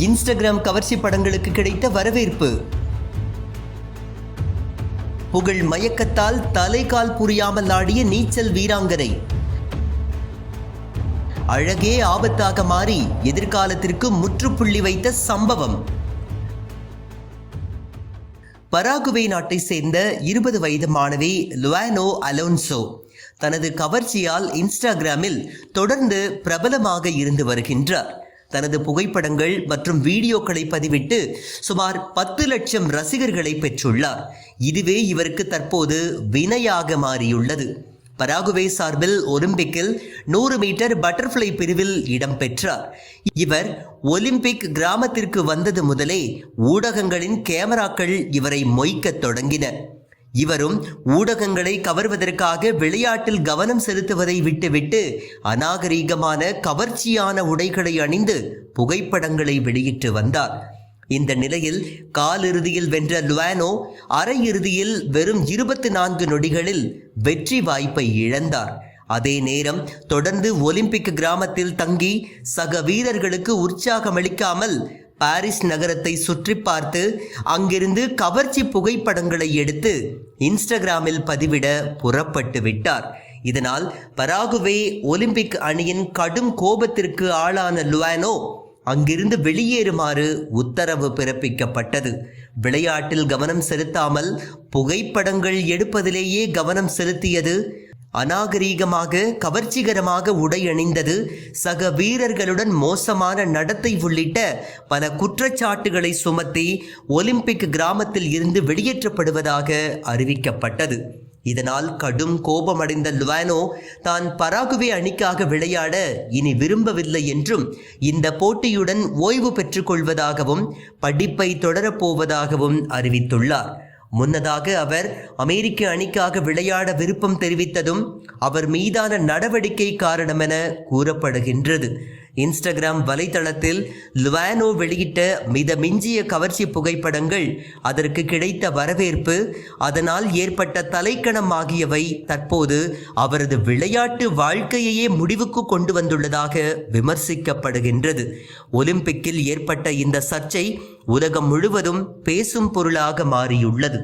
Instagram கவர்ச்சி படங்களுக்கு கிடைத்த வரவேற்பு. புகழ் மயக்கத்தால் தலைகால் புரியாமல் ஆடிய நீச்சல் வீராங்கனை. அழகே ஆபத்தாக மாறி எதிர்காலத்திற்கு முற்றுப்புள்ளி வைத்த சம்பவம். பராகுவே நாட்டை சேர்ந்த 20 வயது மாணவி லுவானோ அலோன்சோ தனது கவர்ச்சியால் இன்ஸ்டாகிராமில் தொடர்ந்து பிரபலமாக இருந்து வருகின்றார். தனது புகைப்படங்கள் மற்றும் வீடியோக்களை பதிவிட்டு சுமார் 10 லட்சம் ரசிகர்களை பெற்றுள்ளார். இதுவே இவருக்கு தற்போது வினையாக மாறியுள்ளது. பராகுவே சார்பில் ஒலிம்பிக்கில் 100 மீட்டர் பட்டர்ஃப்ளை பிரிவில் இடம்பெற்றார். இவர் ஒலிம்பிக் கிராமத்திற்கு வந்தது முதலே ஊடகங்களின் கேமராக்கள் இவரை மொய்க்கத் தொடங்கின. இவரும் ஊடகங்களை கவர்வதற்காக விளையாட்டில் கவனம் செலுத்துவதை விட்டுவிட்டு அநாகரீகமான கவர்ச்சியான உடைகளை அணிந்து புகைப்படங்களை வெளியிட்டு வந்தார். இந்த நிலையில் காலிறுதியில் வென்ற லுவானோ அரையிறுதியில் வெறும் 24 நொடிகளில் வெற்றி வாய்ப்பை இழந்தார். அதே நேரம் தொடர்ந்து ஒலிம்பிக் கிராமத்தில் தங்கி சக வீரர்களுக்கு உற்சாகமளிக்காமல் பாரிஸ் நகரத்தை சுற்றி பார்த்து அங்கிருந்து கவர்ச்சி புகைப்படங்களை எடுத்து இன்ஸ்டாகிராமில் பதிவிட புறப்பட்டு விட்டார். இதனால் பராகுவே ஒலிம்பிக் அணியின் கடும் கோபத்திற்கு ஆளான லுவானோ அங்கிருந்து வெளியேறுமாறு உத்தரவு பிறப்பிக்கப்பட்டது. விளையாட்டில் கவனம் செலுத்தாமல் புகைப்படங்கள் எடுப்பதிலேயே கவனம் செலுத்தியது, அநாகரீகமாக கவர்ச்சிகரமாக உடை அணிந்தது, சக வீரர்களுடன் மோசமான நடத்தை உள்ளிட்ட பல குற்றச்சாட்டுகளை சுமத்தி ஒலிம்பிக் கிராமத்தில் இருந்து வெளியேற்றப்படுவதாக அறிவிக்கப்பட்டது. இதனால் கடும் கோபமடைந்த லுவானோ தான் பராகுவே அணிக்காக விளையாட இனி விரும்பவில்லை என்றும் இந்த போட்டியுடன் ஓய்வு பெற்றுக்கொள்வதாகவும் படிப்பை தொடரப்போவதாகவும் அறிவித்துள்ளார். முன்னதாக அவர் அமெரிக்க அணிக்காக விளையாட விருப்பம் தெரிவித்ததும் அவர் மீதான நடவடிக்கை காரணமென கூறப்படுகின்றது. இன்ஸ்டாகிராம் வலைதளத்தில் லுவானோ வெளியிட்ட மிதமிஞ்சிய கவர்ச்சி புகைப்படங்கள், அதற்கு கிடைத்த வரவேற்பு, அதனால் ஏற்பட்ட தலைக்கணம் ஆகியவை தற்போது அவரது விளையாட்டு வாழ்க்கையையே முடிவுக்கு கொண்டு வந்துள்ளதாக விமர்சிக்கப்படுகின்றது. ஒலிம்பிக்கில் ஏற்பட்ட இந்த சர்ச்சை உலகம் முழுவதும் பேசும் பொருளாக மாறியுள்ளது.